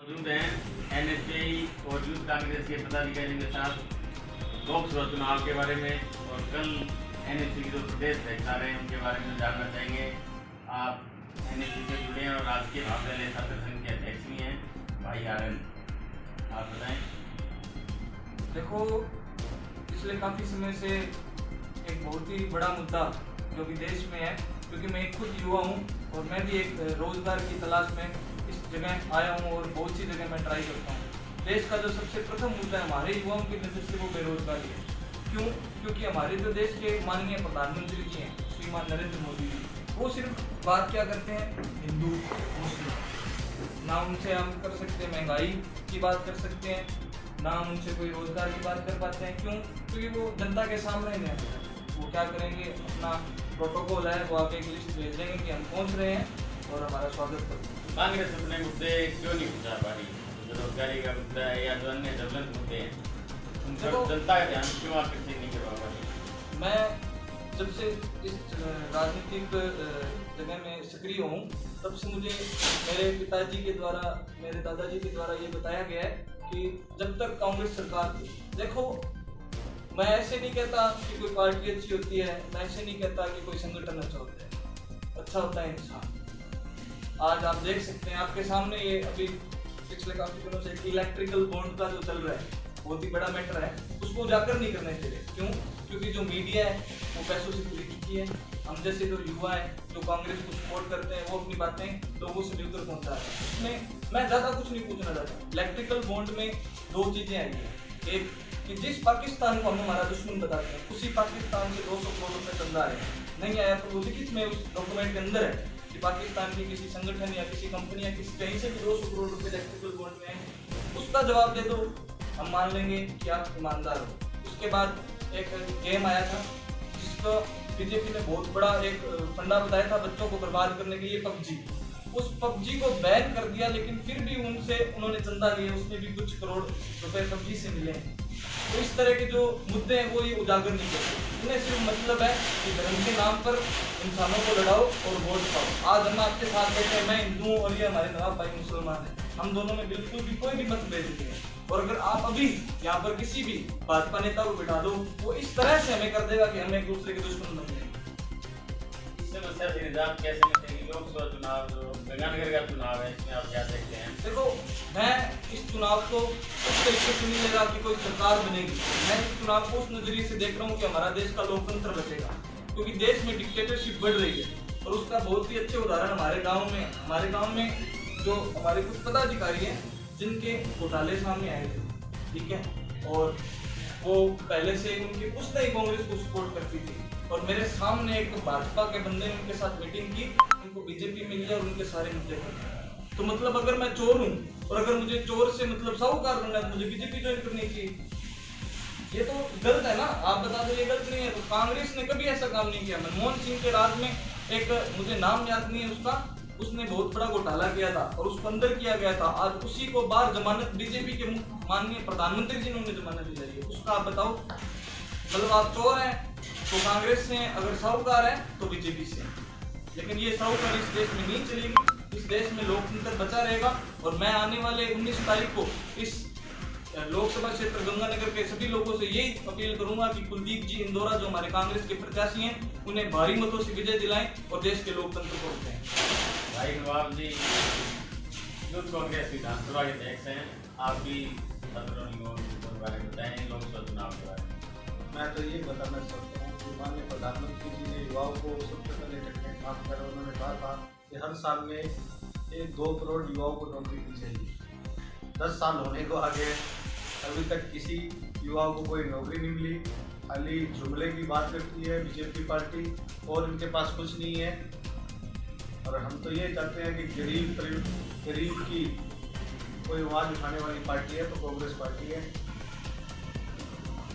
मौजूद हैं एनएसयूआई और यूथ कांग्रेस के पदाधिकारियों के साथ लोकसभा चुनाव के बारे में और कल एनएसयू के जो प्रदेश अध्यक्ष आ रहे हैं उनके बारे में जानना चाहेंगे। आप एनएसयू से जुड़े हैं और राजकीय भावदल छात्र संघ के अध्यक्ष भी हैं भाई आरन, आप बताएं। देखो, पिछले काफ़ी समय से एक बहुत ही बड़ा मुद्दा जो कि देश में है, क्योंकि मैं खुद युवा हूँ और मैं भी एक रोजगार की तलाश में इस जगह आया हूँ और बहुत सी जगह मैं ट्राई करता हूँ। देश का जो सबसे प्रथम मुद्दा है हमारे युवाओं की नज़र से वो बेरोजगारी है। क्यों? क्योंकि हमारे जो देश के माननीय प्रधानमंत्री जी हैं श्रीमान नरेंद्र मोदी जी, वो सिर्फ बात क्या करते हैं हिंदू मुस्लिम, ना उनसे हम कर सकते हैं महंगाई की बात कर सकते हैं, ना हम उनसे कोई रोजगार की बात कर पाते हैं। क्यों? क्योंकि वो जनता के सामने नहीं आते। वो क्या करेंगे, अपना प्रोटोकॉल है वो आगे एक लिस्ट भेज देंगे कि हम पहुंच रहे हैं और हमारा स्वागत करेंगे। कांग्रेस अपने मुद्दे क्यों नहीं पहुंचा पा रही? बेरोजगारी का मुद्दा है या जो अन्य ज्वलंत मुद्दे हैं उन पर जनता का ध्यान क्यों आकर्षित नहीं करवा पा रही? मैं जब से इस राजनीतिक जगह में सक्रिय हूँ तब से मुझे मेरे पिताजी के द्वारा, मेरे दादाजी के द्वारा ये बताया गया है कि जब तक कांग्रेस सरकार थी, देखो मैं ऐसे नहीं कहता कि कोई पार्टी अच्छी होती है, मैं ऐसे नहीं कहता कि कोई संगठन अच्छा होता है, अच्छा होता है इंसान। आज आप देख सकते हैं आपके सामने ये अभी पिछले काफी दिनों से इलेक्ट्रिकल बॉन्ड का जो चल रहा है बहुत ही बड़ा मैटर है, उसको उजागर नहीं करना चाहिए। क्यों? क्योंकि जो मीडिया है वो पैसों से पूरी चुकी है। हम जैसे जो युवा है जो कांग्रेस को सपोर्ट करते हैं वो अपनी बातें लोगों से मिलकर पहुंचा रहे हैं। उसमें मैं ज्यादा कुछ नहीं पूछना चाहता। इलेक्ट्रिकल बॉन्ड में दो चीजें आई हैं, एक कि जिस पाकिस्तान को हम हमारा दुश्मन बताते हैं उसी पाकिस्तान से 200 करोड़ रुपए चंदा आया, नहीं आया तो वो लिखित में उस डॉक्यूमेंट के अंदर है कि पाकिस्तान की किसी संगठन या किसी कंपनी या किसी कहीं से भी 200 करोड़ रुपए इलेक्ट्रिकल बॉन्ड में है, उसका जवाब दे दो, हम मान लेंगे कि आप ईमानदार हो। उसके बाद एक गेम आया था जिसको बीजेपी ने बहुत बड़ा एक फंडा बताया था बच्चों को बर्बाद करने के लिए, पबजी। उस पबजी को बैन कर दिया, लेकिन फिर भी उनसे उन्होंने चंदा लिया, उसमें भी कुछ करोड़ रुपए पबजी से मिले हैं। तो इस तरह के जो मुद्दे हैं वो ये उजागर नहीं करते। इन्हें सिर्फ मतलब है कि धर्म के नाम पर इंसानों को लड़ाओ और वोट पाओ। आज हम आपके साथ बैठे हैं, मैं हिंदू हूँ और ये हमारे नवाब भाई मुसलमान हैं, हम दोनों में बिल्कुल भी कोई भी मतभेद नहीं है। और अगर आप अभी यहाँ पर किसी भी भाजपा नेता को बिठा दो, वो इस तरह से हमें कर देगा कि हम एक दूसरे के दुश्मन बन जाएंगे। इस समस्या से निजात कैसे मिलेगी? लोकसभा चुनाव जो गंगानगर का चुनाव है इसमें आप क्या देखते हैं? देखो, मैं इस चुनाव को उस तरीके से नहीं ले रहा कि कोई सरकार बनेगी। मैं इस चुनाव को उस नजरिए से देख रहा हूँ कि हमारा देश का लोकतंत्र बचेगा, क्योंकि देश में डिक्टेटरशिप बढ़ रही है। और उसका बहुत ही अच्छे उदाहरण हमारे गाँव में, हमारे गाँव में जो हमारे कुछ पदाधिकारी हैं जिनके घोटाले सामने आए थे, ठीक है, और वो पहले से उनके कुछ नहीं कांग्रेस को सपोर्ट करती थी, और मेरे सामने एक भाजपा के बंदे ने उनके साथ मीटिंग की, उनको बीजेपी मिल गया और उनके सारे मुद्दे कर। तो मतलब अगर मैं चोर हूँ और अगर मुझे चोर से मतलब साहूकार बनना है तो मुझे बीजेपी ज्वाइन करनी चाहिए। ये तो गलत है ना, आप बता दो ये गलत नहीं है। तो कांग्रेस ने कभी ऐसा काम नहीं किया। मनमोहन सिंह के राज में एक, मुझे नाम याद नहीं है उसका, उसने बहुत बड़ा घोटाला किया था और उसको अंदर किया गया था। आज उसी को बाहर जमानत बीजेपी के माननीय प्रधानमंत्री जी ने उन्हें जमानत दिलाई है। उसका आप बताओ, मतलब आप चोर हैं तो कांग्रेस से, अगर साहूकार है तो बीजेपी से। लेकिन ये साहूकार इस देश में नहीं चलेगी, इस देश में लोकतंत्र बचा रहेगा। और मैं आने वाले 19 तारीख को इस लोकसभा क्षेत्र गंगानगर के सभी लोगों से यही अपील करूंगा कि कुलदीप जी इंदौरा जो हमारे कांग्रेस के प्रत्याशी हैं उन्हें भारी मतों से विजय दिलाएं और देश के लोकतंत्र को बचाएं। भाई नवाब जी यूथ कांग्रेस विधानसभा के अध्यक्ष हैं, आप भी छात्रों के बारे में बताएं, लोकसभा चुनाव के बारे में। मैं तो ये बताना चाहता हूँ कि माननीय प्रधानमंत्री जी ने युवाओं को सबसे पहले इकट्ठे काम कर, उन्होंने कहा था कि हर साल में 2 करोड़ युवाओं को नौकरी दी चाहिए। 10 साल होने को आ गए, अभी तक किसी युवाओं को कोई नौकरी नहीं मिली। खाली जुमले की बात करती है बीजेपी पार्टी और इनके पास कुछ नहीं है। और हम तो ये चाहते हैं कि गरीब की कोई आवाज़ उठाने वाली पार्टी है तो कांग्रेस पार्टी है।